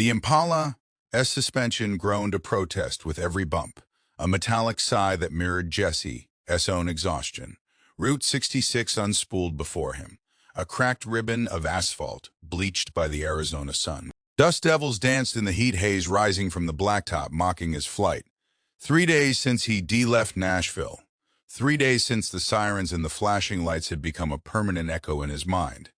The Impala's suspension groaned a protest with every bump, a metallic sigh that mirrored Jesse's own exhaustion. Route 66 unspooled before him, a cracked ribbon of asphalt bleached by the Arizona sun. Dust devils danced in the heat haze rising from the blacktop, mocking his flight. 3 days since he left Nashville. 3 days since the sirens and the flashing lights had become a permanent echo in his mind.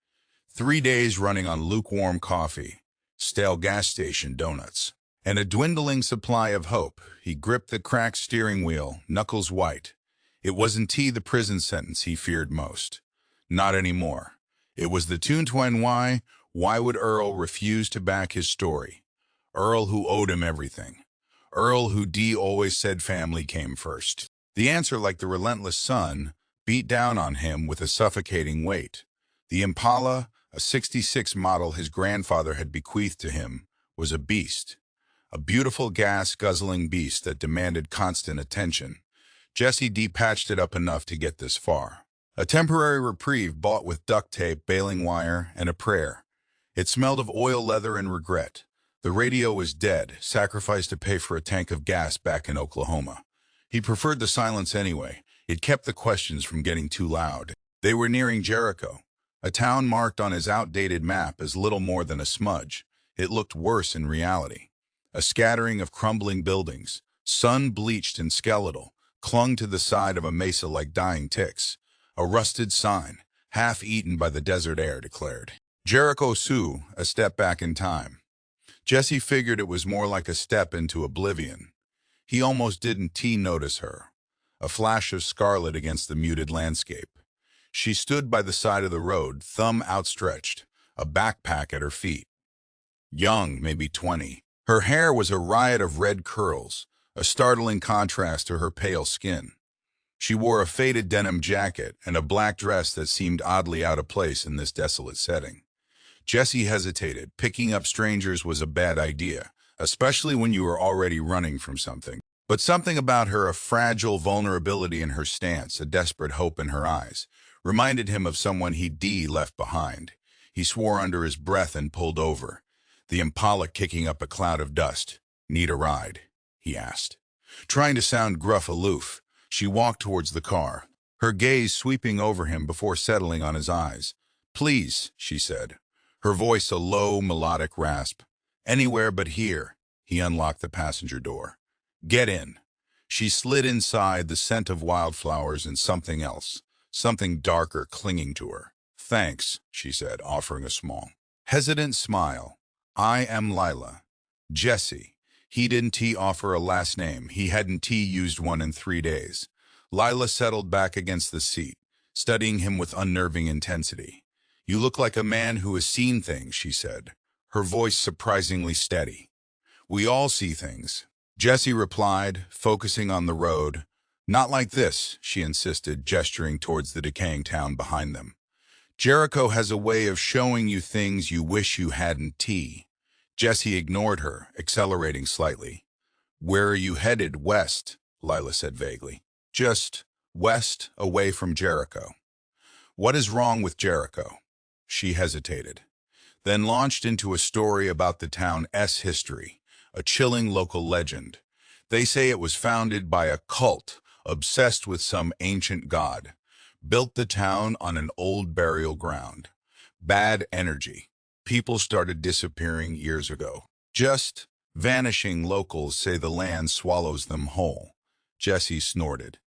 3 days running on lukewarm coffee, stale gas station donuts, and a dwindling supply of hope. He gripped the cracked steering wheel, knuckles white. It wasn't the prison sentence he feared most. Not anymore. It was the tune to why. Why would Earl refuse to back his story? Earl who owed him everything. Earl who always said family came first. The answer, like the relentless sun, beat down on him with a suffocating weight. The Impala, a '66 model his grandfather had bequeathed to him, was a beast. A beautiful gas-guzzling beast that demanded constant attention. Jesse patched it up enough to get this far. A temporary reprieve bought with duct tape, baling wire, and a prayer. It smelled of oil, leather, and regret. The radio was dead, sacrificed to pay for a tank of gas back in Oklahoma. He preferred the silence anyway. It kept the questions from getting too loud. They were nearing Jericho, a town marked on his outdated map as little more than a smudge. It looked worse in reality. A scattering of crumbling buildings, sun-bleached and skeletal, clung to the side of a mesa like dying ticks. A rusted sign, half-eaten by the desert air, declared, "Jericho Sioux, a step back in time." Jesse figured it was more like a step into oblivion. He almost didn't notice her. A flash of scarlet against the muted landscape. She stood by the side of the road, thumb outstretched, a backpack at her feet. Young, maybe 20. Her hair was a riot of red curls, a startling contrast to her pale skin. She wore a faded denim jacket and a black dress that seemed oddly out of place in this desolate setting. Jesse hesitated. Picking up strangers was a bad idea, especially when you were already running from something. But something about her, a fragile vulnerability in her stance, a desperate hope in her eyes, reminded him of someone he'd left behind. He swore under his breath and pulled over, the Impala kicking up a cloud of dust. "Need a ride?" he asked. Trying to sound gruff, aloof, she walked towards the car, her gaze sweeping over him before settling on his eyes. "Please," she said, her voice a low, melodic rasp. "Anywhere but here." He unlocked the passenger door. "Get in." She slid inside, the scent of wildflowers and something else, something darker clinging to her. "Thanks," she said, offering a small, hesitant smile. "I am Lila." Jesse. He didn't offer a last name. He hadn't used one in 3 days. Lila settled back against the seat, studying him with unnerving intensity. "You look like a man who has seen things," she said, her voice surprisingly steady. "We all see things," Jesse replied, focusing on the road. "Not like this," she insisted, gesturing towards the decaying town behind them. "Jericho has a way of showing you things you wish you hadn't." Jesse ignored her, accelerating slightly. "Where are you headed?" "West," Lila said vaguely. "Just west, away from Jericho." "What is wrong with Jericho?" She hesitated, then launched into a story about the town's history, a chilling local legend. They say it was founded by a cult obsessed with some ancient god. Built the town on an old burial ground. Bad energy. People started disappearing years ago. Just vanishing. Locals say the land swallows them whole. Jesse snorted.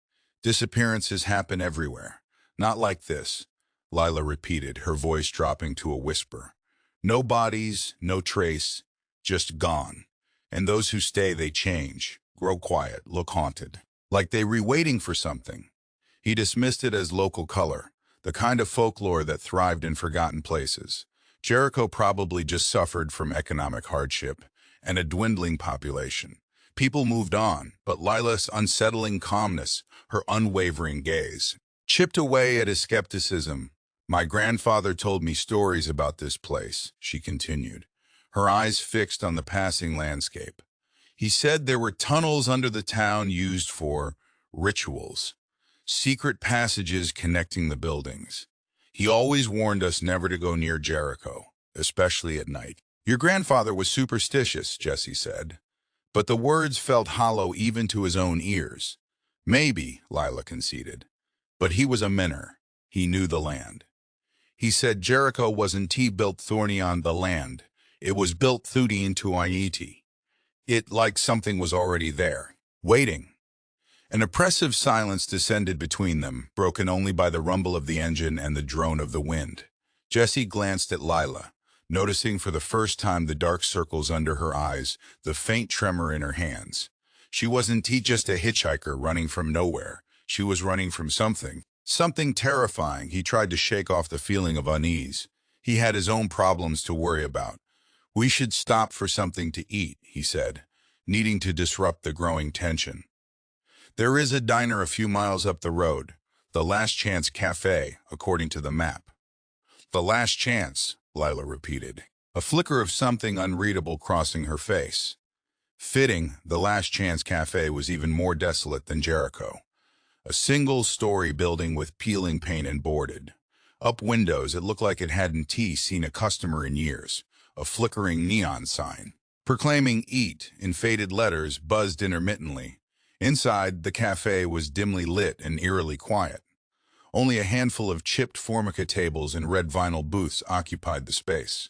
"Disappearances happen everywhere. Not like this," Lila repeated, her voice dropping to a whisper. "No bodies, no trace, just gone. And those who stay, they change, grow quiet, look haunted. Like they were waiting for something." He dismissed it as local color, the kind of folklore that thrived in forgotten places. Jericho probably just suffered from economic hardship and a dwindling population. People moved on, but Lila's unsettling calmness, her unwavering gaze, chipped away at his skepticism. "My grandfather told me stories about this place," she continued, her eyes fixed on the passing landscape. "He said there were tunnels under the town used for rituals, secret passages connecting the buildings. He always warned us never to go near Jericho, especially at night." Your grandfather was superstitious, Jesse said, but the words felt hollow even to his own ears. Maybe, Lila conceded, but he was a minner. He knew the land. He said Jericho wasn't built thorny on the land. It was built thudi into Aiti. It like something was already there, waiting. An oppressive silence descended between them, broken only by the rumble of the engine and the drone of the wind. Jesse glanced at Lila, noticing for the first time the dark circles under her eyes, the faint tremor in her hands. She wasn't just a hitchhiker running from nowhere. She was running from something. Something terrifying. He tried to shake off the feeling of unease. He had his own problems to worry about. We should stop for something to eat, he said, needing to disrupt the growing tension. There is a diner a few miles up the road, the Last Chance Cafe, according to the map. The Last Chance, Lila repeated, a flicker of something unreadable crossing her face. Fitting, the Last Chance Cafe was even more desolate than Jericho. A single-story building with peeling paint and boarded. Up windows, it looked like it hadn't seen a customer in years. A flickering neon sign, proclaiming "Eat" in faded letters, buzzed intermittently. Inside, the cafe was dimly lit and eerily quiet. Only a handful of chipped formica tables and red vinyl booths occupied the space.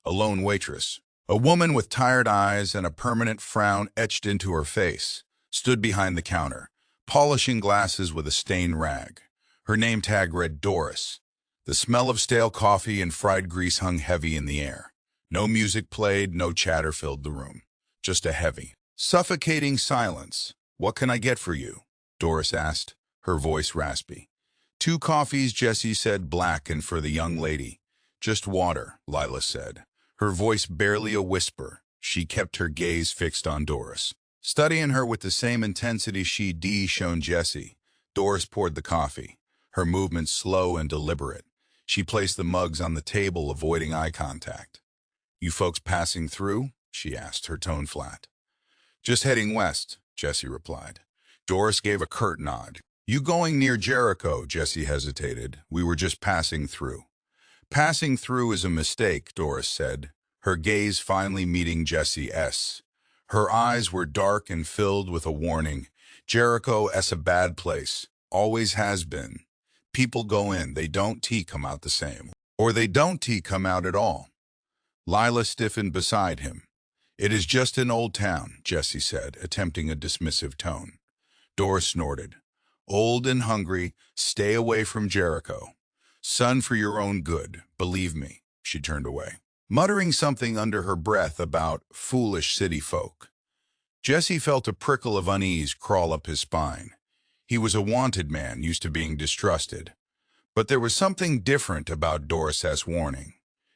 A lone waitress, a woman with tired eyes and a permanent frown etched into her face, stood behind the counter, polishing glasses with a stained rag. Her name tag read Doris. The smell of stale coffee and fried grease hung heavy in the air. No music played, no chatter filled the room. Just a heavy, suffocating silence. "What can I get for you?" Doris asked, her voice raspy. "2 coffees," Jesse said, black, and for the young lady. "Just water," Lila said, her voice barely a whisper. She kept her gaze fixed on Doris, studying her with the same intensity she'd shown Jesse. Doris poured the coffee, her movements slow and deliberate. She placed the mugs on the table, avoiding eye contact. "You folks passing through?" she asked, her tone flat. "Just heading west," Jesse replied. Doris gave a curt nod. "You going near Jericho?" Jesse hesitated. "We were just passing through." "Passing through is a mistake," Doris said, her gaze finally meeting Jesse's. Her eyes were dark and filled with a warning. "Jericho is a bad place. Always has been. People go in, they don't come out the same. Or they don't come out at all." Lila stiffened beside him. "It is just an old town," Jesse said, attempting a dismissive tone. Doris snorted. "Old and hungry, stay away from Jericho. Son, for your own good, believe me." She turned away, muttering something under her breath about foolish city folk. Jesse felt a prickle of unease crawl up his spine. He was a wanted man, used to being distrusted. But there was something different about Doris's warning.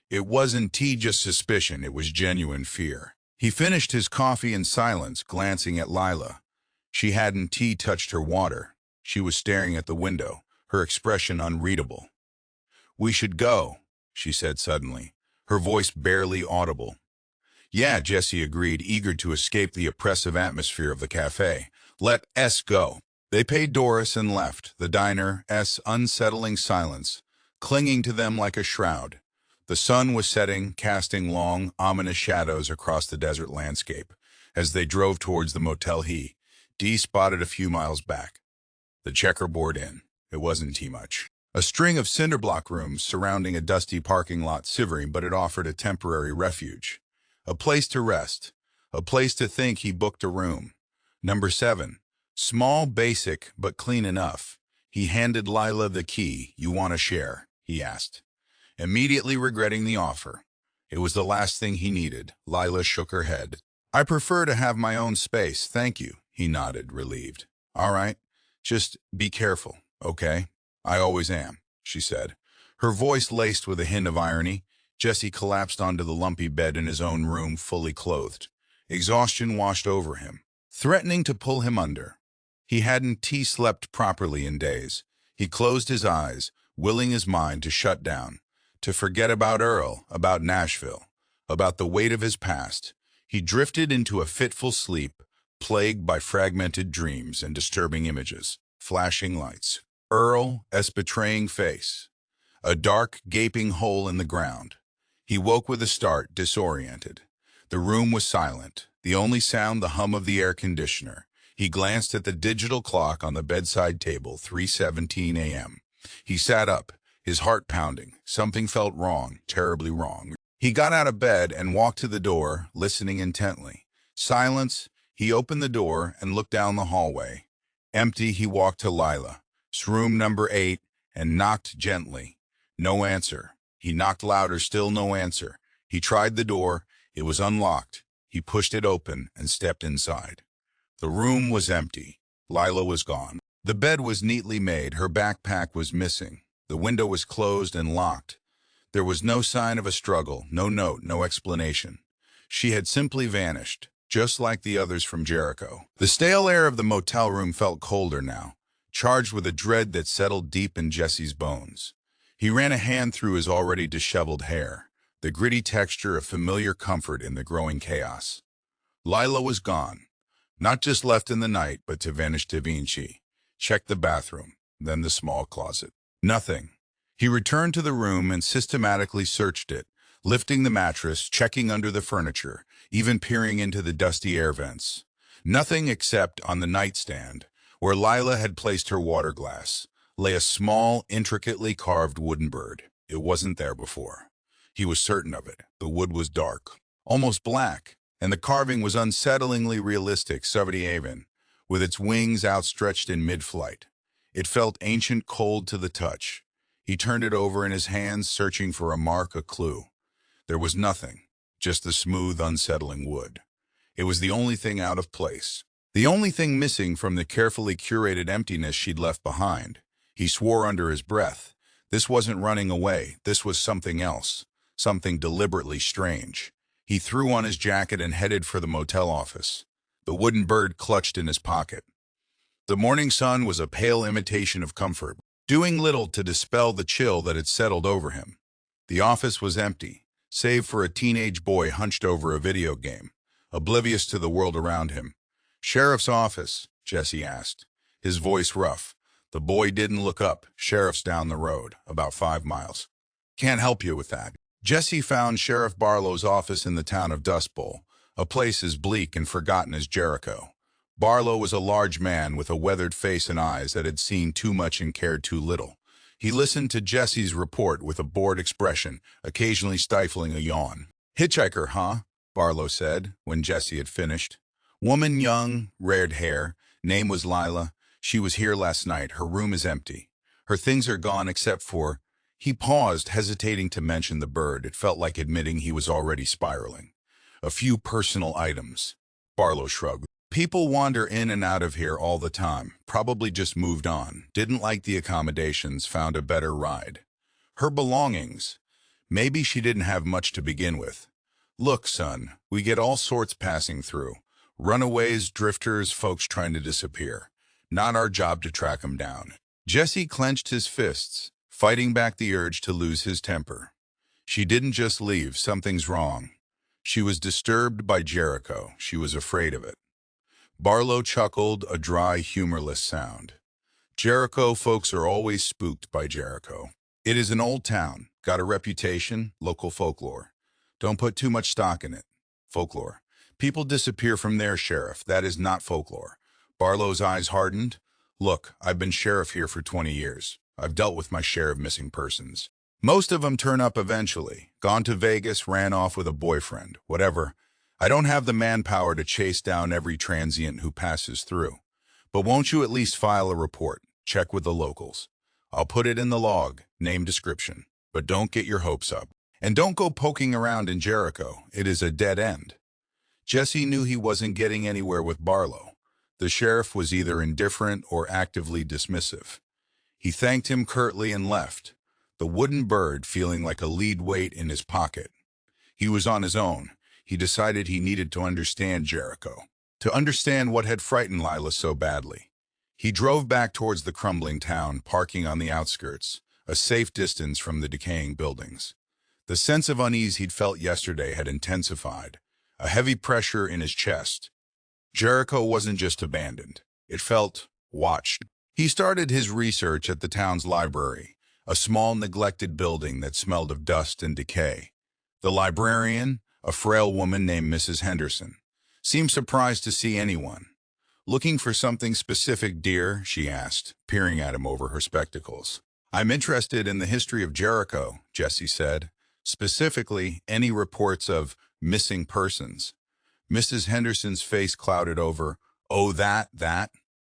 It wasn't just suspicion, it was genuine fear. He finished his coffee in silence, glancing at Lila. She hadn't touched her water. She was staring at the window, her expression unreadable. "We should go," she said suddenly, her voice barely audible. "Yeah," Jesse agreed, eager to escape the oppressive atmosphere of the cafe. "Let us go." They paid Doris and left, the diner's unsettling silence, clinging to them like a shroud. The sun was setting, casting long, ominous shadows across the desert landscape. As they drove towards the motel D spotted a few miles back. The Checkerboard Inn. It wasn't much. A string of cinderblock rooms surrounding a dusty parking lot shivering, but it offered a temporary refuge. A place to rest. A place to think. He booked a room. Number 7. Small, basic, but clean enough. He handed Lila the key. "You want to share?" he asked, immediately regretting the offer. It was the last thing he needed. Lila shook her head. "I prefer to have my own space, thank you," he nodded, relieved. "All right, just be careful, okay?" "I always am," she said, her voice laced with a hint of irony. Jesse collapsed onto the lumpy bed in his own room, fully clothed. Exhaustion washed over him, threatening to pull him under. He hadn't slept properly in days. He closed his eyes, willing his mind to shut down, to forget about Earl, about Nashville, about the weight of his past. He drifted into a fitful sleep, plagued by fragmented dreams and disturbing images, flashing lights. Earl's betraying face. A dark, gaping hole in the ground. He woke with a start, disoriented. The room was silent, the only sound the hum of the air conditioner. He glanced at the digital clock on the bedside table, 3:17 a.m. He sat up, his heart pounding. Something felt wrong, terribly wrong. He got out of bed and walked to the door, listening intently. Silence. He opened the door and looked down the hallway. Empty. He walked to Lila's room number 8 and knocked gently. No answer. He knocked louder, still no answer. He tried the door. It was unlocked. He pushed it open and stepped inside. The room was empty. Lila was gone. The bed was neatly made. Her backpack was missing. The window was closed and locked. There was no sign of a struggle, no note, no explanation. She had simply vanished, just like the others from Jericho. The stale air of the motel room felt colder now, charged with a dread that settled deep in Jesse's bones. He ran a hand through his already disheveled hair, the gritty texture of familiar comfort in the growing chaos. Lila was gone. Not just left in the night, but to vanish to Vinci. Checked the bathroom, then the small closet. Nothing. He returned to the room and systematically searched it, lifting the mattress, checking under the furniture, even peering into the dusty air vents. Nothing except on the nightstand, where Lila had placed her water glass, lay a small, intricately carved wooden bird. It wasn't there before. He was certain of it. The wood was dark, almost black, and the carving was unsettlingly realistic, Savadiavan, with its wings outstretched in mid-flight. It felt ancient, cold to the touch. He turned it over in his hands, searching for a mark, a clue. There was nothing, just the smooth, unsettling wood. It was the only thing out of place, the only thing missing from the carefully curated emptiness she'd left behind. He swore under his breath. This wasn't running away. This was something else, something deliberately strange. He threw on his jacket and headed for the motel office, the wooden bird clutched in his pocket. The morning sun was a pale imitation of comfort, doing little to dispel the chill that had settled over him. The office was empty, save for a teenage boy hunched over a video game, oblivious to the world around him. "Sheriff's office," Jesse asked, his voice rough. The boy didn't look up. "Sheriff's down the road, about 5 miles. Can't help you with that." Jesse found Sheriff Barlow's office in the town of Dust Bowl, a place as bleak and forgotten as Jericho. Barlow was a large man with a weathered face and eyes that had seen too much and cared too little. He listened to Jesse's report with a bored expression, occasionally stifling a yawn. "Hitchhiker, huh?" Barlow said, when Jesse had finished. "Woman, young, red hair. Name was Lila. She was here last night. Her room is empty. Her things are gone except for—" He paused, hesitating to mention the bird. It felt like admitting he was already spiraling. "A few personal items." Barlow shrugged. "People wander in and out of here all the time. Probably just moved on. Didn't like the accommodations, found a better ride. Her belongings. Maybe she didn't have much to begin with. Look, son, we get all sorts passing through. Runaways, drifters, folks trying to disappear. Not our job to track them down." Jesse clenched his fists, fighting back the urge to lose his temper. She didn't just leave. Something's wrong. She was disturbed by Jericho. She was afraid of it. Barlow chuckled, a dry, humorless sound. "Jericho folks are always spooked by Jericho. It is an old town, got a reputation, local folklore. Don't put too much stock in it. Folklore. People disappear from there, Sheriff. That is not folklore." Barlow's eyes hardened. "Look, I've been sheriff here for 20 years. I've dealt with my share of missing persons. Most of them turn up eventually. Gone to Vegas, ran off with a boyfriend, whatever. I don't have the manpower to chase down every transient who passes through. But won't you at least file a report? Check with the locals. I'll put it in the log, name, description. But don't get your hopes up. And don't go poking around in Jericho. It is a dead end." Jesse knew he wasn't getting anywhere with Barlow. The sheriff was either indifferent or actively dismissive. He thanked him curtly and left, the wooden bird feeling like a lead weight in his pocket. He was on his own. He decided he needed to understand Jericho, to understand what had frightened Lila so badly. He drove back towards the crumbling town, parking on the outskirts, a safe distance from the decaying buildings. The sense of unease he'd felt yesterday had intensified, a heavy pressure in his chest. Jericho wasn't just abandoned. It felt watched. He started his research at the town's library, a small neglected building that smelled of dust and decay. The librarian, a frail woman named Mrs. Henderson, seemed surprised to see anyone. "Looking for something specific, dear?" she asked, peering at him over her spectacles. "I'm interested in the history of Jericho," Jesse said. "Specifically, any reports of missing persons." Mrs. Henderson's face clouded over. "Oh, that?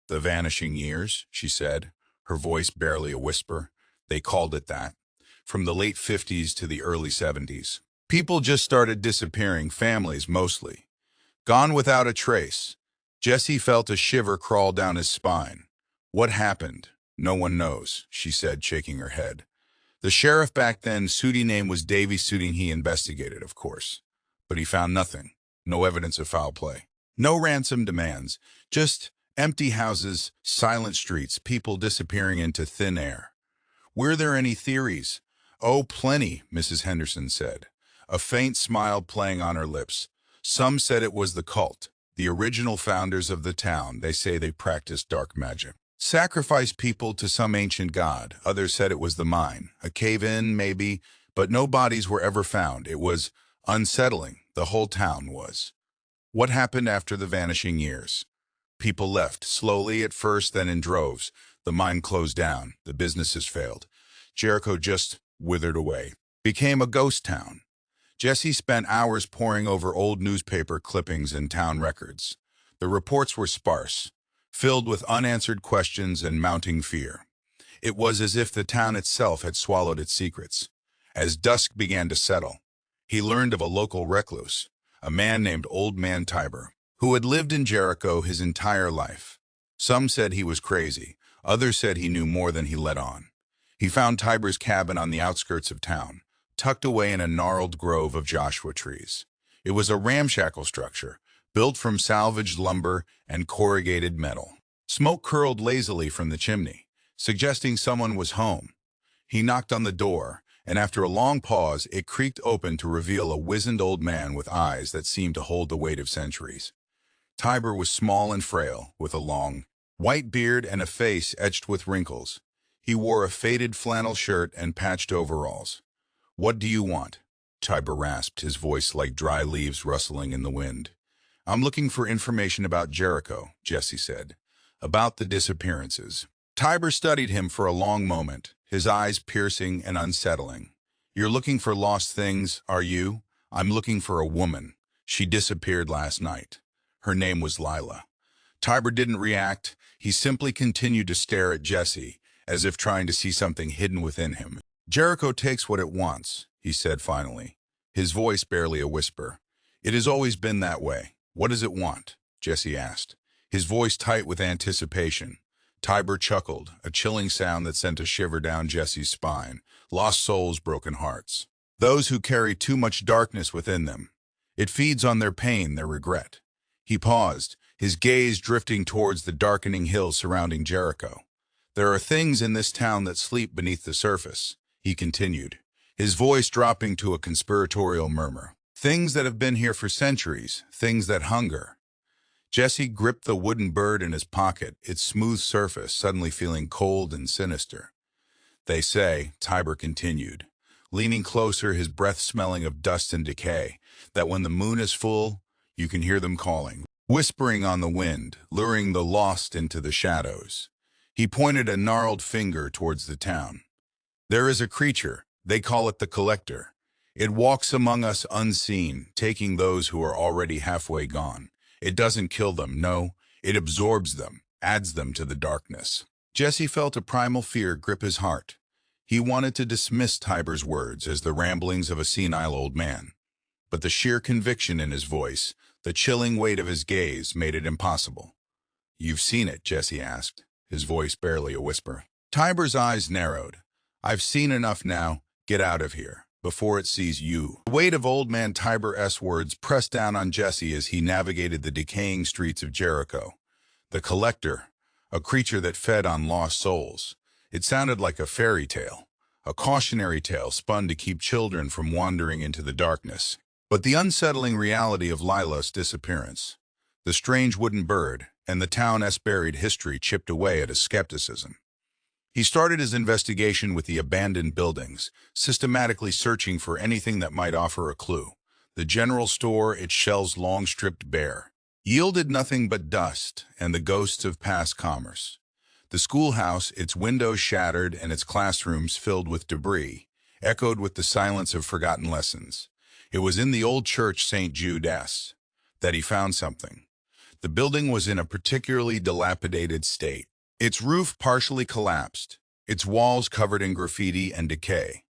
The vanishing years," she said, her voice barely a whisper. "They called it that. From the late 50s to the early 70s. People just started disappearing, families mostly. Gone without a trace." Jesse felt a shiver crawl down his spine. "What happened? No one knows," she said, shaking her head. "The sheriff back then, Sooty name was Davy Sooty, he investigated, of course. But he found nothing. No evidence of foul play. No ransom demands. Just empty houses, silent streets, people disappearing into thin air." "Were there any theories?" "Oh, plenty," Mrs. Henderson said, a faint smile playing on her lips. "Some said it was the cult, the original founders of the town. They say they practiced dark magic. Sacrificed people to some ancient god. Others said it was the mine. A cave-in, maybe, but no bodies were ever found. It was unsettling. The whole town was." "What happened after the vanishing years?" "People left, slowly at first, then in droves. The mine closed down. The businesses failed. Jericho just withered away. Became a ghost town." Jesse spent hours poring over old newspaper clippings and town records. The reports were sparse, filled with unanswered questions and mounting fear. It was as if the town itself had swallowed its secrets. As dusk began to settle, he learned of a local recluse, a man named Old Man Tiber, who had lived in Jericho his entire life. Some said he was crazy, others said he knew more than he let on. He found Tiber's cabin on the outskirts of town, tucked away in a gnarled grove of Joshua trees. It was a ramshackle structure, built from salvaged lumber and corrugated metal. Smoke curled lazily from the chimney, suggesting someone was home. He knocked on the door, and after a long pause, it creaked open to reveal a wizened old man with eyes that seemed to hold the weight of centuries. Tiber was small and frail, with a long, white beard and a face etched with wrinkles. He wore a faded flannel shirt and patched overalls. "What do you want?" Tiber rasped, his voice like dry leaves rustling in the wind. "I'm looking for information about Jericho," Jesse said. "About the disappearances." Tiber studied him for a long moment, his eyes piercing and unsettling. "You're looking for lost things, are you?" "I'm looking for a woman. She disappeared last night. Her name was Lila." Tiber didn't react. He simply continued to stare at Jesse, as if trying to see something hidden within him. "Jericho takes what it wants," he said finally, his voice barely a whisper. "It has always been that way." "What does it want?" Jesse asked, his voice tight with anticipation. Tiber chuckled, a chilling sound that sent a shiver down Jesse's spine. "Lost souls, broken hearts. Those who carry too much darkness within them. It feeds on their pain, their regret." He paused, his gaze drifting towards the darkening hills surrounding Jericho. "There are things in this town that sleep beneath the surface," he continued, his voice dropping to a conspiratorial murmur. "Things that have been here for centuries, things that hunger." Jesse gripped the wooden bird in his pocket, its smooth surface suddenly feeling cold and sinister. "They say," Tiber continued, leaning closer, his breath smelling of dust and decay, "that when the moon is full, you can hear them calling, whispering on the wind, luring the lost into the shadows." He pointed a gnarled finger towards the town. "There is a creature, they call it the Collector. It walks among us unseen, taking those who are already halfway gone. It doesn't kill them, no, it absorbs them, adds them to the darkness." Jesse felt a primal fear grip his heart. He wanted to dismiss Tiber's words as the ramblings of a senile old man. But the sheer conviction in his voice, the chilling weight of his gaze, made it impossible. "You've seen it?" Jesse asked, his voice barely a whisper. Tiber's eyes narrowed. "I've seen enough now. Get out of here, before it sees you." The weight of Old Man Tiber's words pressed down on Jesse as he navigated the decaying streets of Jericho. The Collector, a creature that fed on lost souls. It sounded like a fairy tale, a cautionary tale spun to keep children from wandering into the darkness. But the unsettling reality of Lila's disappearance, the strange wooden bird, and the town's buried history chipped away at his skepticism. He started his investigation with the abandoned buildings, systematically searching for anything that might offer a clue. The general store, its shelves long stripped bare, yielded nothing but dust and the ghosts of past commerce. The schoolhouse, its windows shattered and its classrooms filled with debris, echoed with the silence of forgotten lessons. It was in the old church St. Jude's that he found something. The building was in a particularly dilapidated state. Its roof partially collapsed, its walls covered in graffiti and decay.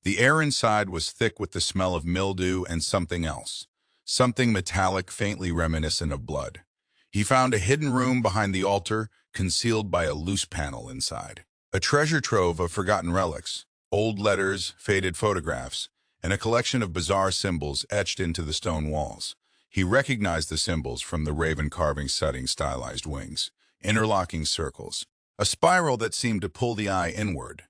The air inside was thick with the smell of mildew and something else, something metallic faintly reminiscent of blood. He found a hidden room behind the altar, concealed by a loose panel inside. A treasure trove of forgotten relics, old letters, faded photographs, and a collection of bizarre symbols etched into the stone walls. He recognized the symbols from the raven carving studding stylized wings, interlocking circles, a spiral that seemed to pull the eye inward.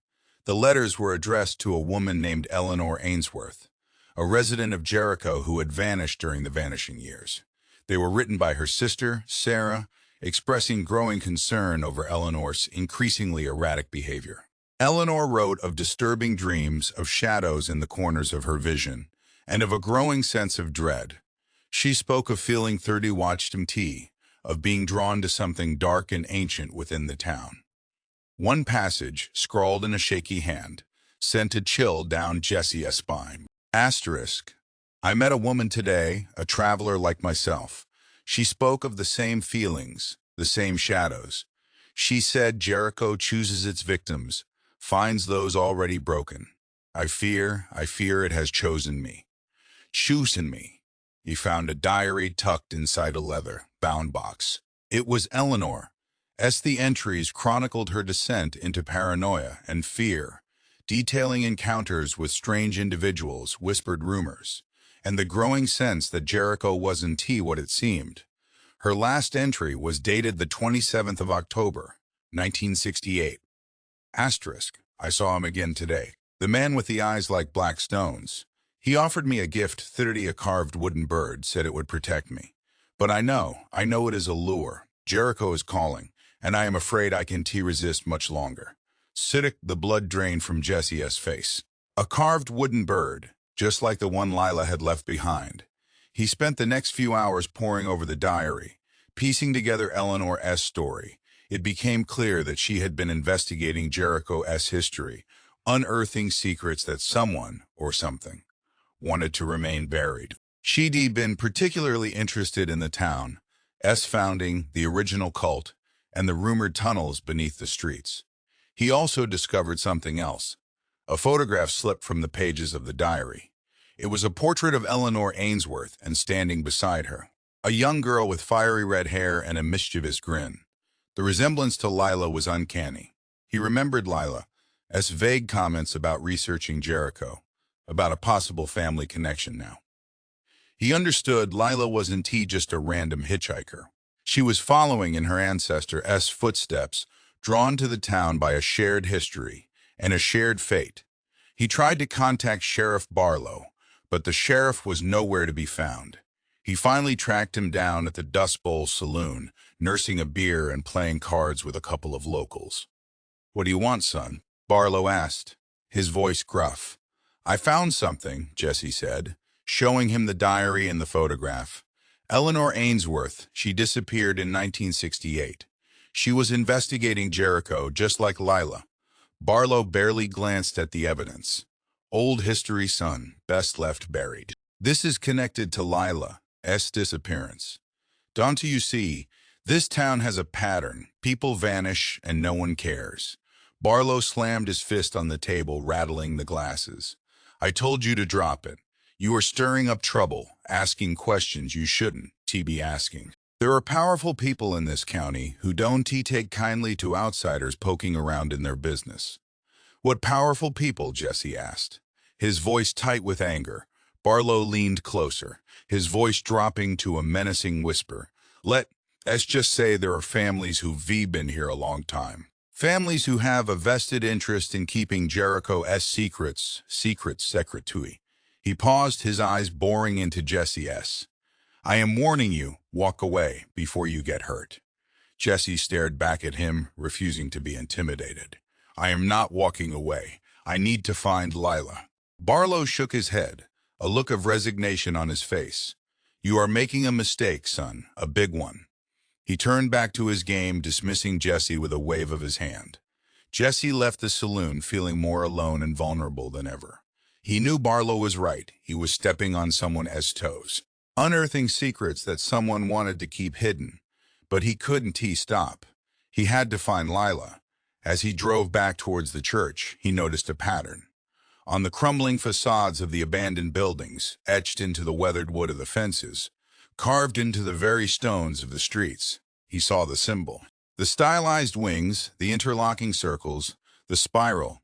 The letters were addressed to a woman named Eleanor Ainsworth, a resident of Jericho who had vanished during the Vanishing years. They were written by her sister, Sarah, expressing growing concern over Eleanor's increasingly erratic behavior. Eleanor wrote of disturbing dreams, of shadows in the corners of her vision, and of a growing sense of dread. She spoke of feeling 30 watched mt, of being drawn to something dark and ancient within the town. One passage, scrawled in a shaky hand, sent a chill down Jesse's spine. Asterisk. I met a woman today, a traveler like myself. She spoke of the same feelings, the same shadows. She said Jericho chooses its victims, finds those already broken. I fear it has chosen me. Chosen me. He found a diary tucked inside a leather-bound box. It was Eleanor. As the entries chronicled her descent into paranoia and fear, detailing encounters with strange individuals, whispered rumors, and the growing sense that Jericho wasn't what it seemed. Her last entry was dated the 27th of October, 1968. Asterisk. I saw him again today. The man with the eyes like black stones. He offered me a gift, 30 a carved wooden bird, said it would protect me. But I know it is a lure. Jericho is calling, and I am afraid I can't resist much longer. Siddick, the blood drained from Jesse's face. A carved wooden bird, just like the one Lila had left behind. He spent the next few hours poring over the diary, piecing together Eleanor's story. It became clear that she had been investigating Jericho's history, unearthing secrets that someone, or something, wanted to remain buried. She'd been particularly interested in the town's founding, the original cult, and the rumored tunnels beneath the streets. He also discovered something else. A photograph slipped from the pages of the diary. It was a portrait of Eleanor Ainsworth, and standing beside her, a young girl with fiery red hair and a mischievous grin. The resemblance to Lila was uncanny. He remembered Lila's vague comments about researching Jericho, about a possible family connection now. He understood Lila wasn't just a random hitchhiker. She was following in her ancestor's footsteps, drawn to the town by a shared history and a shared fate. He tried to contact Sheriff Barlow, but the sheriff was nowhere to be found. He finally tracked him down at the Dust Bowl Saloon, nursing a beer and playing cards with a couple of locals. "What do you want, son?" Barlow asked, his voice gruff. "I found something," Jesse said, showing him the diary and the photograph. Eleanor Ainsworth, she disappeared in 1968. She was investigating Jericho, just like Lila. Barlow barely glanced at the evidence. Old history, son, best left buried. This is connected to Lila's disappearance. Don't you see, this town has a pattern. People vanish and no one cares. Barlow slammed his fist on the table, rattling the glasses. "I told you to drop it. You are stirring up trouble, asking questions you shouldn't be asking. There are powerful people in this county who don't take kindly to outsiders poking around in their business." "What powerful people?" Jesse asked, his voice tight with anger. Barlow leaned closer, his voice dropping to a menacing whisper. Let's just say there are families who've been here a long time. Families who have a vested interest in keeping Jericho's secrets secretly. He paused, his eyes boring into Jesse's. "I am warning you, walk away before you get hurt." Jesse stared back at him, refusing to be intimidated. I am not walking away. I need to find Lila. Barlow shook his head, a look of resignation on his face. You are making a mistake, son, a big one. He turned back to his game, dismissing Jesse with a wave of his hand. Jesse left the saloon feeling more alone and vulnerable than ever. He knew Barlow was right. He was stepping on someone's toes, unearthing secrets that someone wanted to keep hidden. But he couldn't stop. He had to find Lila. As he drove back towards the church, he noticed a pattern. On the crumbling facades of the abandoned buildings, etched into the weathered wood of the fences, carved into the very stones of the streets, he saw the symbol. The stylized wings, the interlocking circles, the spiral.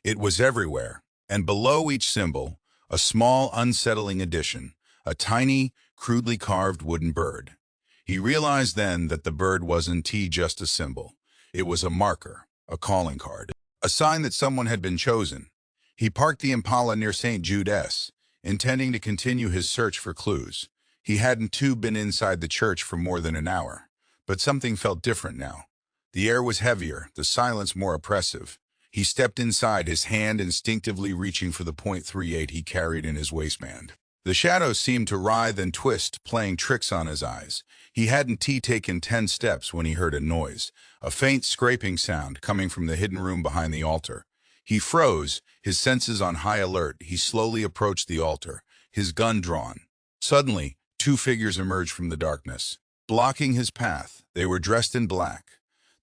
It was everywhere, and below each symbol, a small, unsettling addition, a tiny, crudely carved wooden bird. He realized then that the bird wasn't just a symbol. It was a marker, a calling card, a sign that someone had been chosen. He parked the Impala near St. Jude's, intending to continue his search for clues. He hadn't been inside the church for more than an hour, but something felt different now. The air was heavier, the silence more oppressive. He stepped inside, his hand instinctively reaching for the .38 he carried in his waistband. The shadows seemed to writhe and twist, playing tricks on his eyes. He hadn't taken 10 steps when he heard a noise, a faint scraping sound coming from the hidden room behind the altar. He froze, his senses on high alert. He slowly approached the altar, his gun drawn. Suddenly, 2 figures emerged from the darkness, blocking his path. They were dressed in black,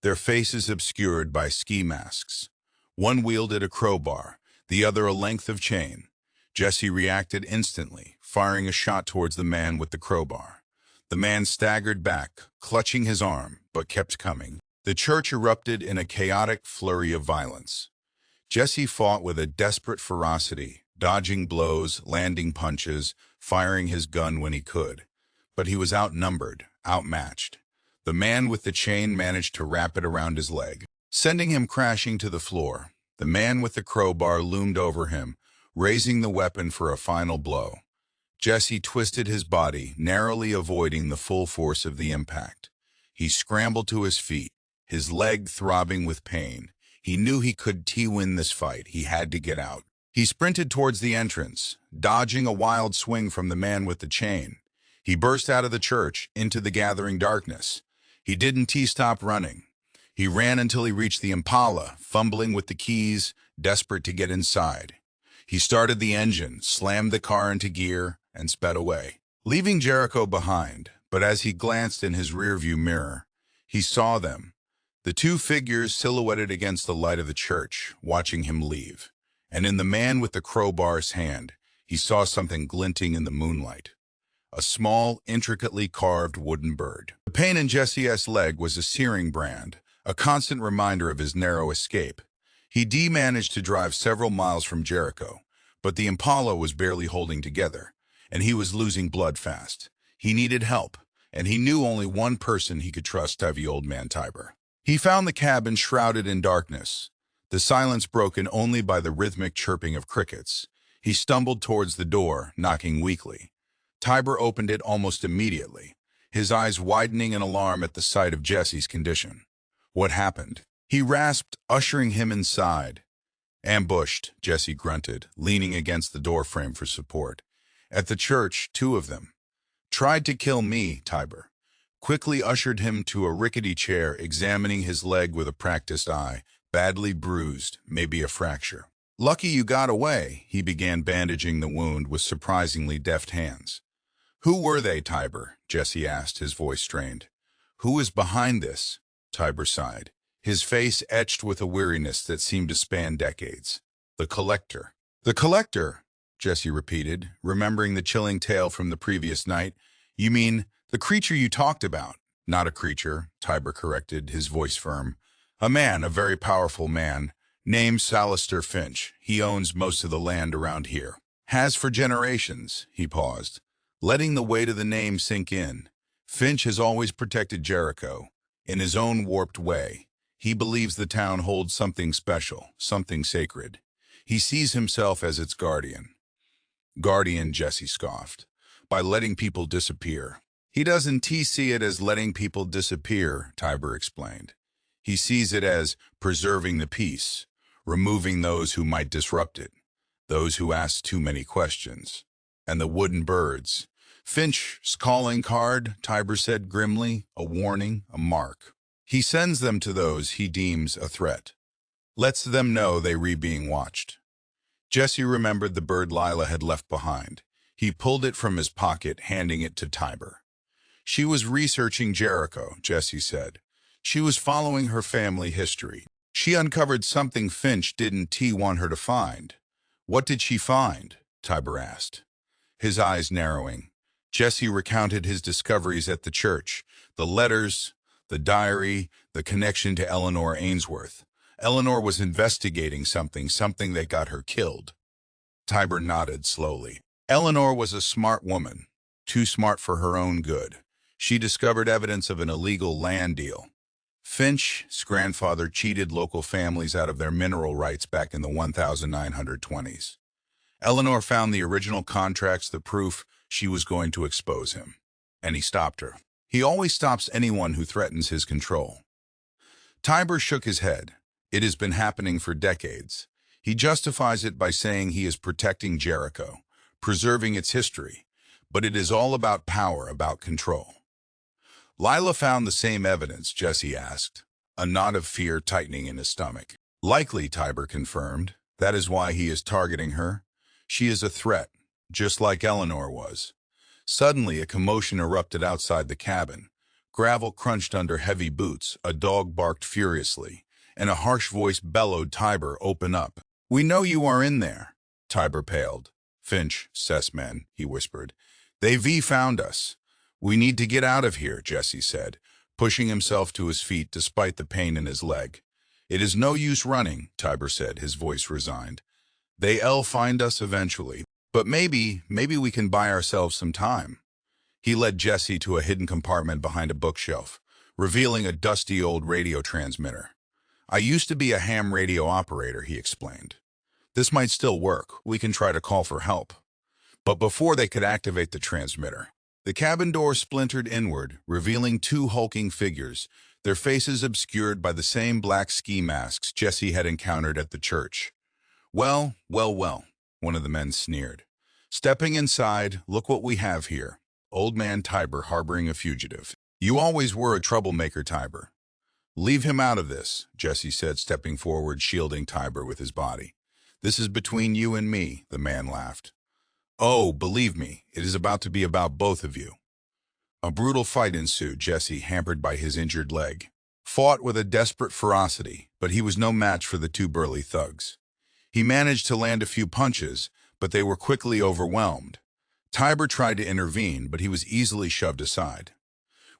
their faces obscured by ski masks. One wielded a crowbar, the other a length of chain. Jesse reacted instantly, firing a shot towards the man with the crowbar. The man staggered back, clutching his arm, but kept coming. The church erupted in a chaotic flurry of violence. Jesse fought with a desperate ferocity, dodging blows, landing punches, firing his gun when he could. But he was outnumbered, outmatched. The man with the chain managed to wrap it around his leg, sending him crashing to the floor. The man with the crowbar loomed over him, raising the weapon for a final blow. Jesse twisted his body, narrowly avoiding the full force of the impact. He scrambled to his feet, his leg throbbing with pain. He knew he could win this fight. He had to get out. He sprinted towards the entrance, dodging a wild swing from the man with the chain. He burst out of the church, into the gathering darkness. He didn't stop running. He ran until he reached the Impala, fumbling with the keys, desperate to get inside. He started the engine, slammed the car into gear, and sped away, leaving Jericho behind. But as he glanced in his rearview mirror, he saw them, the 2 figures silhouetted against the light of the church, watching him leave. And in the man with the crowbar's hand, he saw something glinting in the moonlight. A small, intricately carved wooden bird. The pain in Jesse's leg was a searing brand, a constant reminder of his narrow escape. He managed to drive several miles from Jericho, but the Impala was barely holding together, and he was losing blood fast. He needed help, and he knew only one person he could trust, heavy old man Tiber. He found the cabin shrouded in darkness, the silence broken only by the rhythmic chirping of crickets. He stumbled towards the door, knocking weakly. Tiber opened it almost immediately, his eyes widening in alarm at the sight of Jesse's condition. What happened? He rasped, ushering him inside. Ambushed, Jesse grunted, leaning against the doorframe for support. At the church, 2 of them. Tried to kill me, Tiber. Quickly ushered him to a rickety chair, examining his leg with a practiced eye, badly bruised, maybe a fracture. Lucky you got away, he began bandaging the wound with surprisingly deft hands. Who were they, Tiber? Jesse asked, his voice strained. Who is behind this? Tiber sighed, his face etched with a weariness that seemed to span decades. The Collector. The Collector, Jesse repeated, remembering the chilling tale from the previous night. You mean the creature you talked about? Not a creature, Tiber corrected, his voice firm. A man, a very powerful man, named Salister Finch. He owns most of the land around here. Has for generations, he paused, letting the weight of the name sink in. Finch has always protected Jericho, in his own warped way. He believes the town holds something special, something sacred. He sees himself as its guardian. Guardian, Jesse scoffed, by letting people disappear. He doesn't see it as letting people disappear, Tiber explained. He sees it as preserving the peace, removing those who might disrupt it, those who ask too many questions. And the wooden birds. Finch's calling card, Tiber said grimly, a warning, a mark. He sends them to those he deems a threat. Lets them know they being watched. Jesse remembered the bird Lila had left behind. He pulled it from his pocket, handing it to Tiber. She was researching Jericho, Jesse said. She was following her family history. She uncovered something Finch didn't want her to find. What did she find? Tiber asked, his eyes narrowing. Jesse recounted his discoveries at the church, the letters, the diary, the connection to Eleanor Ainsworth. Eleanor was investigating something that got her killed. Tiber nodded slowly. Eleanor was a smart woman, too smart for her own good. She discovered evidence of an illegal land deal. Finch's grandfather cheated local families out of their mineral rights back in the 1920s. Eleanor found the original contracts, the proof she was going to expose him. And he stopped her. He always stops anyone who threatens his control. Tiber shook his head. It has been happening for decades. He justifies it by saying he is protecting Jericho, preserving its history. But it is all about power, about control. Lila found the same evidence, Jesse asked, a knot of fear tightening in his stomach. Likely, Tiber confirmed. That is why he is targeting her. She is a threat, just like Eleanor was. Suddenly, a commotion erupted outside the cabin. Gravel crunched under heavy boots, a dog barked furiously, and a harsh voice bellowed, "Tiber, open up." "We know you are in there." Tiber paled. "Finch, Cessman," he whispered. "They found us." "We need to get out of here," Jesse said, pushing himself to his feet despite the pain in his leg. "It is no use running," Tiber said, his voice resigned. "They'll find us eventually, but maybe we can buy ourselves some time." He led Jesse to a hidden compartment behind a bookshelf, revealing a dusty old radio transmitter. "I used to be a ham radio operator," he explained. "This might still work. We can try to call for help." But before they could activate the transmitter, the cabin door splintered inward, revealing two hulking figures, their faces obscured by the same black ski masks Jesse had encountered at the church. Well, one of the men sneered. "Stepping inside, look what we have here." Old man Tiber harboring a fugitive. "You always were a troublemaker, Tiber." "Leave him out of this," Jesse said, stepping forward, shielding Tiber with his body. "This is between you and me," the man laughed. "Oh, believe me, it is about to be about both of you." A brutal fight ensued. Jesse, hampered by his injured leg, fought with a desperate ferocity, but he was no match for the two burly thugs. He managed to land a few punches, but they were quickly overwhelmed. Tiber tried to intervene, but he was easily shoved aside.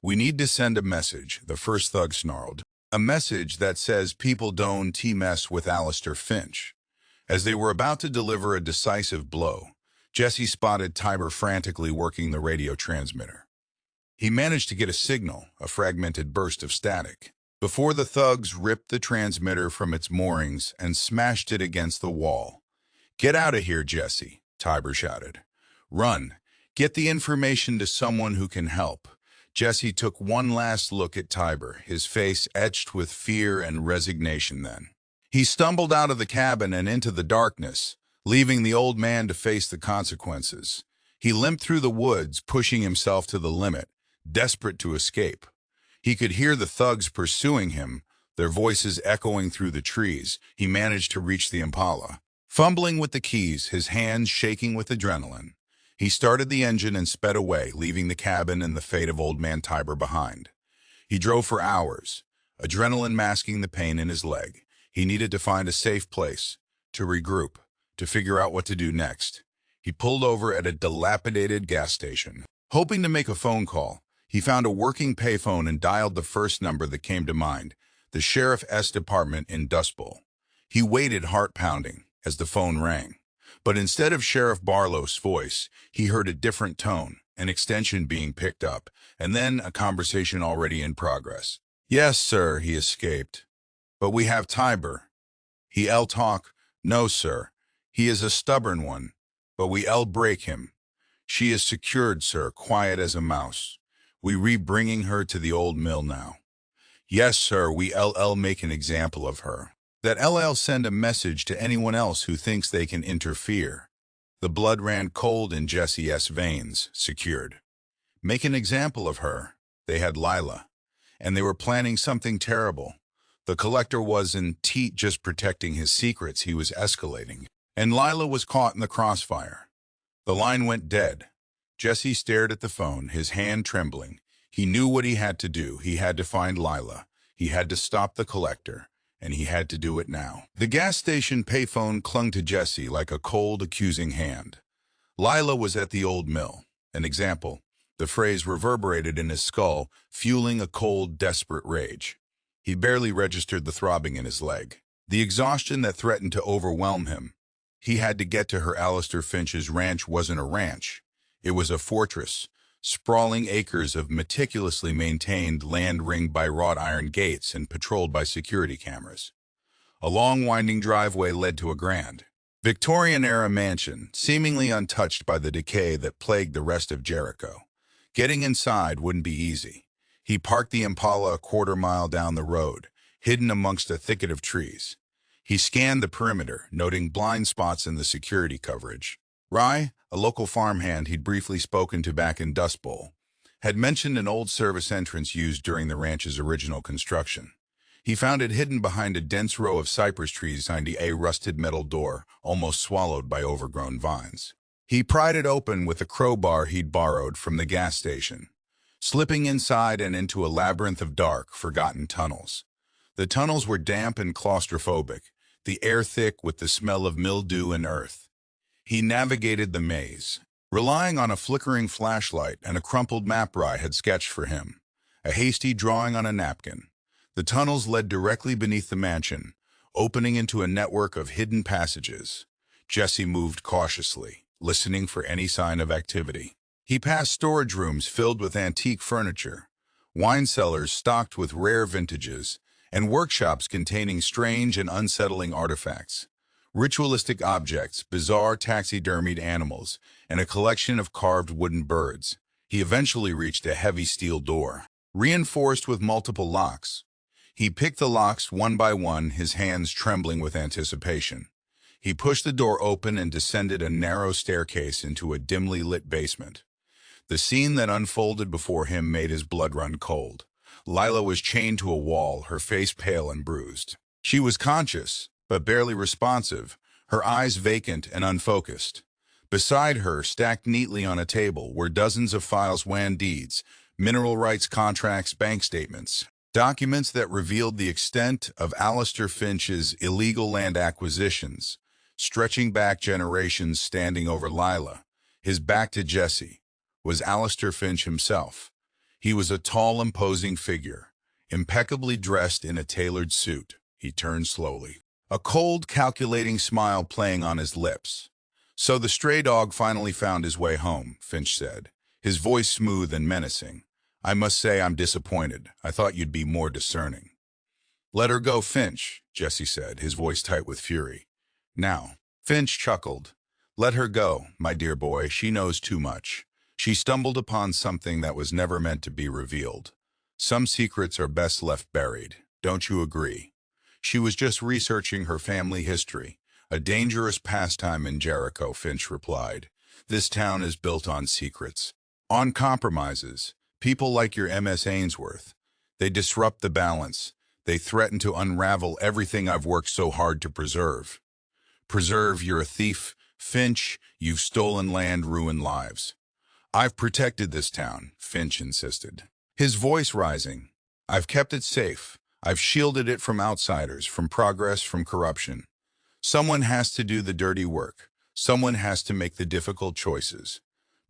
"We need to send a message," the first thug snarled. "A message that says people don't mess with Alistair Finch." As they were about to deliver a decisive blow, Jesse spotted Tiber frantically working the radio transmitter. He managed to get a signal, a fragmented burst of static, before the thugs ripped the transmitter from its moorings and smashed it against the wall. "Get out of here, Jesse," Tiber shouted. "Run. Get the information to someone who can help." Jesse took one last look at Tiber, his face etched with fear and resignation then. He stumbled out of the cabin and into the darkness, leaving the old man to face the consequences. He limped through the woods, pushing himself to the limit, desperate to escape. He could hear the thugs pursuing him, their voices echoing through the trees. He managed to reach the Impala. Fumbling with the keys, his hands shaking with adrenaline, he started the engine and sped away, leaving the cabin and the fate of old man Tiber behind. He drove for hours, adrenaline masking the pain in his leg. He needed to find a safe place, to regroup, to figure out what to do next. He pulled over at a dilapidated gas station. Hoping to make a phone call, he found a working payphone and dialed the first number that came to mind, the Sheriff's department in Dust Bowl. He waited, heart pounding, as the phone rang. But instead of Sheriff Barlow's voice, he heard a different tone, an extension being picked up, and then a conversation already in progress. "Yes, sir," he escaped. "But we have Tiber. He'll talk." "No, sir. He is a stubborn one, but we'll break him. She is secured, sir, quiet as a mouse. We bringing her to the old mill now." Yes, sir, we LL make an example of her. That LL send a message to anyone else who thinks they can interfere. The blood ran cold in Jesse's veins, secured. Make an example of her. They had Lila, and they were planning something terrible. The collector wasn't just protecting his secrets, he was escalating. And Lila was caught in the crossfire. The line went dead. Jesse stared at the phone, his hand trembling. He knew what he had to do. He had to find Lila. He had to stop the collector, and he had to do it now. The gas station payphone clung to Jesse like a cold, accusing hand. Lila was at the old mill. An example. The phrase reverberated in his skull, fueling a cold, desperate rage. He barely registered the throbbing in his leg, the exhaustion that threatened to overwhelm him. He had to get to her. Alistair Finch's ranch wasn't a ranch. It was a fortress, sprawling acres of meticulously maintained land ringed by wrought iron gates and patrolled by security cameras. A long winding driveway led to a grand, Victorian-era mansion, seemingly untouched by the decay that plagued the rest of Jericho. Getting inside wouldn't be easy. He parked the Impala a quarter-mile down the road, hidden amongst a thicket of trees. He scanned the perimeter, noting blind spots in the security coverage. Rye, a local farmhand he'd briefly spoken to back in Dust Bowl, had mentioned an old service entrance used during the ranch's original construction. He found it hidden behind a dense row of cypress trees behind a rusted metal door, almost swallowed by overgrown vines. He pried it open with a crowbar he'd borrowed from the gas station, slipping inside and into a labyrinth of dark, forgotten tunnels. The tunnels were damp and claustrophobic, the air thick with the smell of mildew and earth. He navigated the maze, relying on a flickering flashlight and a crumpled map Rye had sketched for him, a hasty drawing on a napkin. The tunnels led directly beneath the mansion, opening into a network of hidden passages. Jesse moved cautiously, listening for any sign of activity. He passed storage rooms filled with antique furniture, wine cellars stocked with rare vintages, and workshops containing strange and unsettling artifacts. Ritualistic objects, bizarre taxidermied animals, and a collection of carved wooden birds. He eventually reached a heavy steel door, reinforced with multiple locks. He picked the locks one by one, his hands trembling with anticipation. He pushed the door open and descended a narrow staircase into a dimly lit basement. The scene that unfolded before him made his blood run cold. Lila was chained to a wall, her face pale and bruised. She was conscious, but barely responsive, her eyes vacant and unfocused. Beside her, stacked neatly on a table, were dozens of files, WAN deeds, mineral rights contracts, bank statements, documents that revealed the extent of Alistair Finch's illegal land acquisitions, stretching back generations. Standing over Lila, his back to Jesse, was Alistair Finch himself. He was a tall, imposing figure, impeccably dressed in a tailored suit. He turned slowly, a cold, calculating smile playing on his lips. "So the stray dog finally found his way home," Finch said, his voice smooth and menacing. "I must say I'm disappointed. I thought you'd be more discerning." "Let her go, Finch," Jesse said, his voice tight with fury. "Now." Finch chuckled. "Let her go, my dear boy. She knows too much. She stumbled upon something that was never meant to be revealed. Some secrets are best left buried. Don't you agree?" "She was just researching her family history. A dangerous pastime in Jericho," Finch replied. "This town is built on secrets, on compromises. People like your MS Ainsworth. They disrupt the balance. They threaten to unravel everything I've worked so hard to preserve." "Preserve? You're a thief, Finch. You've stolen land, ruined lives." "I've protected this town," Finch insisted, his voice rising. "I've kept it safe. I've shielded it from outsiders, from progress, from corruption. Someone has to do the dirty work. Someone has to make the difficult choices.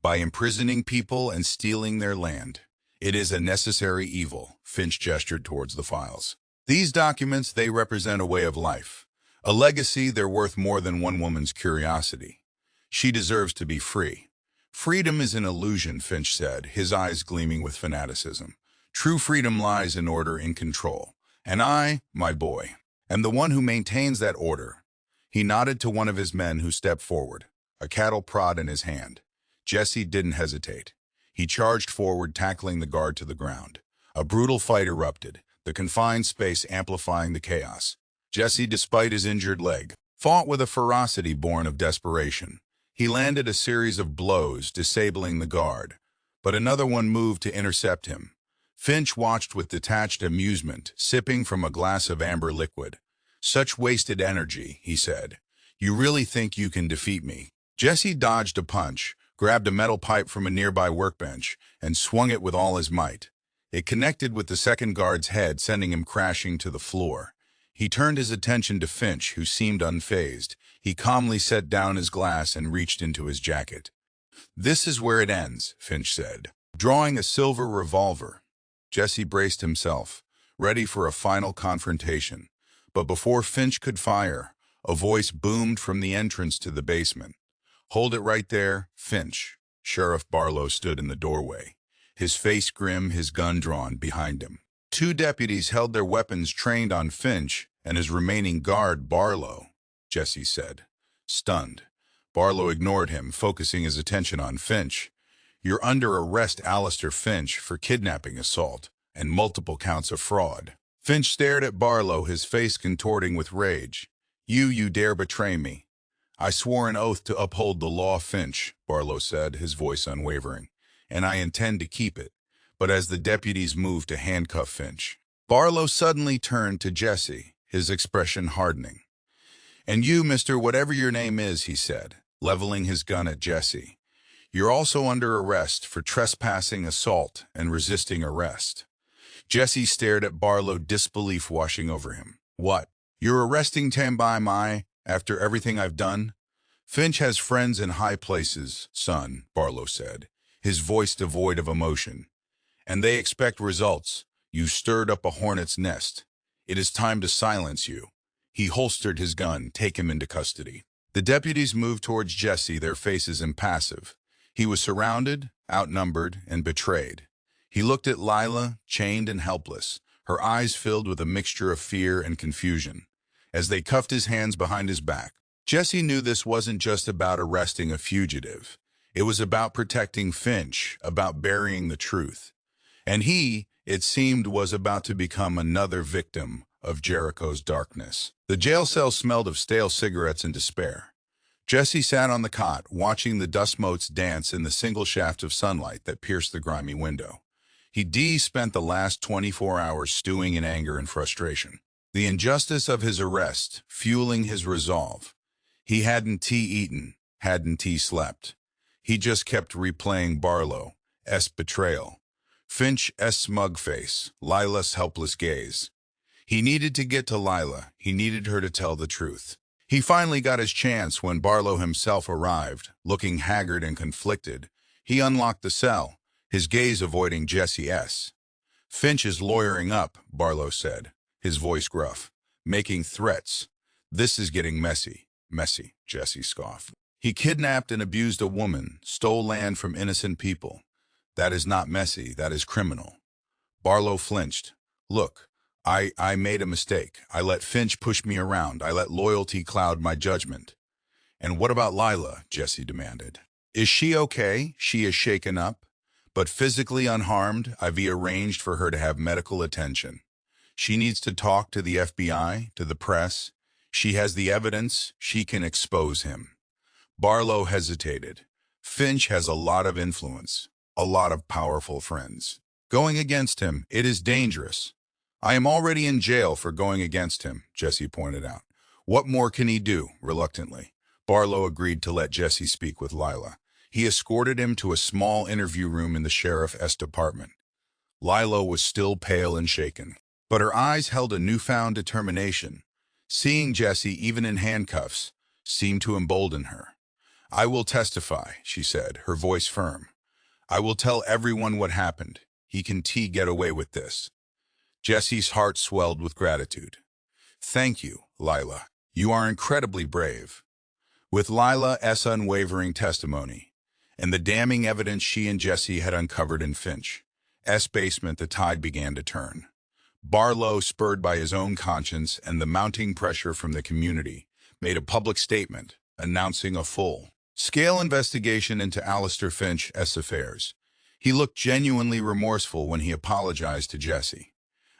By imprisoning people and stealing their land, it is a necessary evil." Finch gestured towards the files. "These documents, they represent a way of life. A legacy. They're worth more than one woman's curiosity. She deserves to be free." "Freedom is an illusion," Finch said, his eyes gleaming with fanaticism. "True freedom lies in order, in control. And I, my boy, am the one who maintains that order." He nodded to one of his men who stepped forward, a cattle prod in his hand. Jesse didn't hesitate. He charged forward, tackling the guard to the ground. A brutal fight erupted. the confined space amplifying the chaos. Jesse, despite his injured leg, fought with a ferocity born of desperation. He landed a series of blows, disabling the guard, but another one moved to intercept him. Finch watched with detached amusement, sipping from a glass of amber liquid. "Such wasted energy," he said. "You really think you can defeat me?" Jesse dodged a punch, grabbed a metal pipe from a nearby workbench, and swung it with all his might. It connected with the second guard's head, sending him crashing to the floor. He turned his attention to Finch, who seemed unfazed. He calmly set down his glass and reached into his jacket. "This is where it ends," Finch said, drawing a silver revolver. Jesse braced himself, ready for a final confrontation. But before Finch could fire, a voice boomed from the entrance to the basement. "Hold it right there, Finch." Sheriff Barlow stood in the doorway, his face grim, his gun drawn behind him. Two deputies held their weapons trained on Finch and his remaining guard, Barlow, Jesse said. Stunned, Barlow ignored him, focusing his attention on Finch. "You're under arrest, Alistair Finch, for kidnapping, assault, and multiple counts of fraud." Finch stared at Barlow, his face contorting with rage. You dare betray me." "I swore an oath to uphold the law, Finch," Barlow said, his voice unwavering, "and I intend to keep it." But as the deputies moved to handcuff Finch, Barlow suddenly turned to Jesse, his expression hardening. "And you, Mr. Whatever your name is," he said, leveling his gun at Jesse. "You're also under arrest for trespassing, assault, and resisting arrest." Jesse stared at Barlow, disbelief washing over him. "What? You're arresting Tambai after everything I've done?" "Finch has friends in high places, son," Barlow said, his voice devoid of emotion. "And they expect results. You stirred up a hornet's nest. It is time to silence you." He holstered his gun. "Take him into custody." The deputies moved towards Jesse, their faces impassive. He was surrounded, outnumbered, and betrayed. He looked at Lila, chained and helpless, her eyes filled with a mixture of fear and confusion. As they cuffed his hands behind his back, Jesse knew this wasn't just about arresting a fugitive. It was about protecting Finch, about burying the truth. And he, it seemed, was about to become another victim of Jericho's darkness. The jail cell smelled of stale cigarettes and despair. Jesse sat on the cot, watching the dust motes dance in the single shaft of sunlight that pierced the grimy window. He spent the last 24 hours stewing in anger and frustration. The injustice of his arrest, fueling his resolve. He hadn't eaten, hadn't slept. He just kept replaying Barlow's betrayal, Finch's smug face, Lila's helpless gaze. He needed to get to Lila. He needed her to tell the truth. He finally got his chance when Barlow himself arrived, looking haggard and conflicted. He unlocked the cell, his gaze avoiding Jesse's. "Finch is lawyering up," Barlow said, his voice gruff, "making threats. This is getting messy." "Messy," Jesse scoffed. "He kidnapped and abused a woman, stole land from innocent people. That is not messy, that is criminal." Barlow flinched. "Look, I made a mistake. I let Finch push me around. I let loyalty cloud my judgment." "And what about Lila?" Jesse demanded. "Is she okay?" "She is shaken up, but physically unharmed. I've arranged for her to have medical attention. She needs to talk to the FBI, to the press. She has the evidence. She can expose him." Barlow hesitated. "Finch has a lot of influence, a lot of powerful friends. Going against him, it is dangerous." "I am already in jail for going against him," Jesse pointed out. "What more can he do?" Reluctantly, Barlow agreed to let Jesse speak with Lila. He escorted him to a small interview room in the sheriff's department. Lila was still pale and shaken, but her eyes held a newfound determination. Seeing Jesse, even in handcuffs, seemed to embolden her. "I will testify," she said, her voice firm. "I will tell everyone what happened. He can get away with this." Jesse's heart swelled with gratitude. "Thank you, Lila. You are incredibly brave." With Lila's unwavering testimony, and the damning evidence she and Jesse had uncovered in Finch's basement, the tide began to turn. Barlow, spurred by his own conscience and the mounting pressure from the community, made a public statement announcing a full-scale investigation into Alistair Finch's affairs. He looked genuinely remorseful when he apologized to Jesse.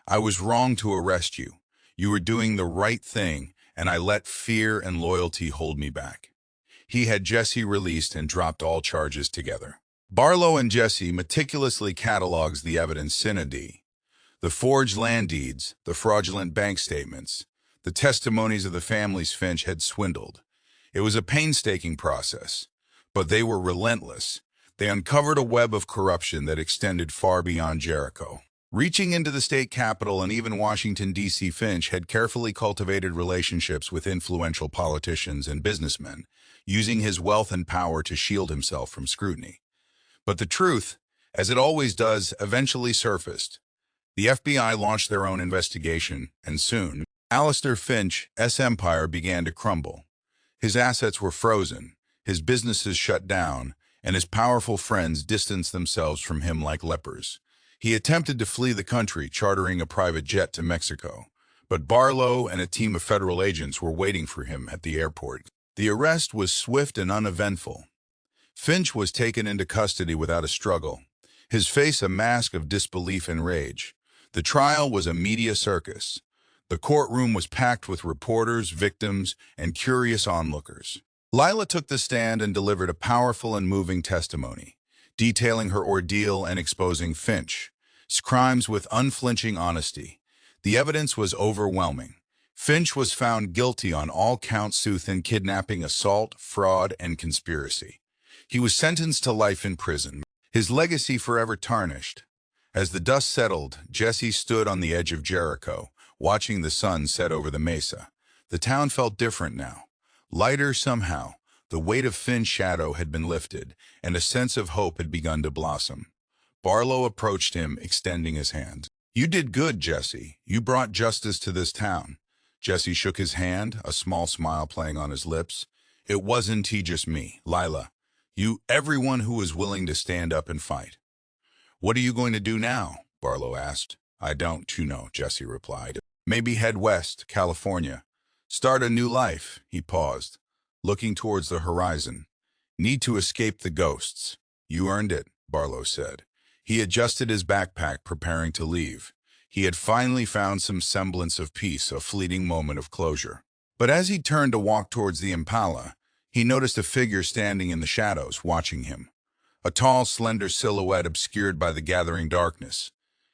I was wrong to arrest you. You were doing the right thing, and I let fear and loyalty hold me back." He had Jesse released and dropped all charges together. Barlow and Jesse meticulously catalogs the evidence sine die. The forged land deeds, the fraudulent bank statements, the testimonies of the families Finch had swindled. It was a painstaking process, but they were relentless. They uncovered a web of corruption that extended far beyond Jericho. Reaching into the state capitol and even Washington, D.C., Finch had carefully cultivated relationships with influential politicians and businessmen, using his wealth and power to shield himself from scrutiny. But the truth, as it always does, eventually surfaced. The FBI launched their own investigation, and soon, Alistair Finch's empire began to crumble. His assets were frozen, his businesses shut down, and his powerful friends distanced themselves from him like lepers. He attempted to flee the country, chartering a private jet to Mexico, but Barlow and a team of federal agents were waiting for him at the airport. The arrest was swift and uneventful. Finch was taken into custody without a struggle, his face a mask of disbelief and rage. The trial was a media circus. The courtroom was packed with reporters, victims, and curious onlookers. Lila took the stand and delivered a powerful and moving testimony, detailing her ordeal and exposing Finch's crimes with unflinching honesty. The evidence was overwhelming. Finch was found guilty on all counts: in kidnapping, assault, fraud, and conspiracy. He was sentenced to life in prison, his legacy forever tarnished. As the dust settled, Jesse stood on the edge of Jericho, watching the sun set over the mesa. The town felt different now. Lighter somehow, the weight of Finch's shadow had been lifted, and a sense of hope had begun to blossom. Barlow approached him, extending his hand. "You did good, Jesse. You brought justice to this town." Jesse shook his hand, a small smile playing on his lips. "It wasn't just me, Lila. Everyone who was willing to stand up and fight." "What are you going to do now?" Barlow asked. "I don't know," Jesse replied. "Maybe head west, California. Start a new life." He paused, looking towards the horizon. "Need to escape the ghosts." "You earned it," Barlow said. He adjusted his backpack, preparing to leave. He had finally found some semblance of peace, a fleeting moment of closure. But as he turned to walk towards the Impala, he noticed a figure standing in the shadows, watching him. A tall, slender silhouette obscured by the gathering darkness.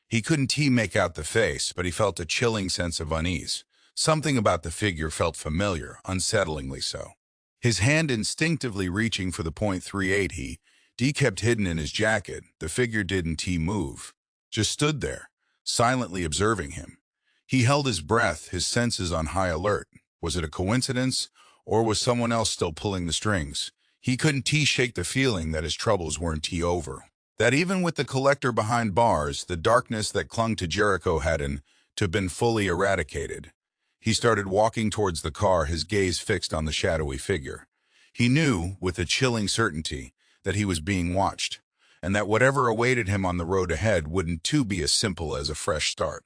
He couldn't make out the face, but he felt a chilling sense of unease. Something about the figure felt familiar, unsettlingly so. His hand instinctively reaching for the .38 he kept hidden in his jacket. The figure didn't move, just stood there, silently observing him. He held his breath, his senses on high alert. Was it a coincidence, or was someone else still pulling the strings? He couldn't shake the feeling that his troubles weren't over. That even with the collector behind bars, the darkness that clung to Jericho hadn't been fully eradicated. He started walking towards the car, his gaze fixed on the shadowy figure. He knew, with a chilling certainty, that he was being watched, and that whatever awaited him on the road ahead wouldn't be as simple as a fresh start.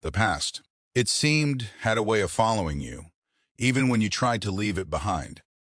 The past, it seemed, had a way of following you, even when you tried to leave it behind.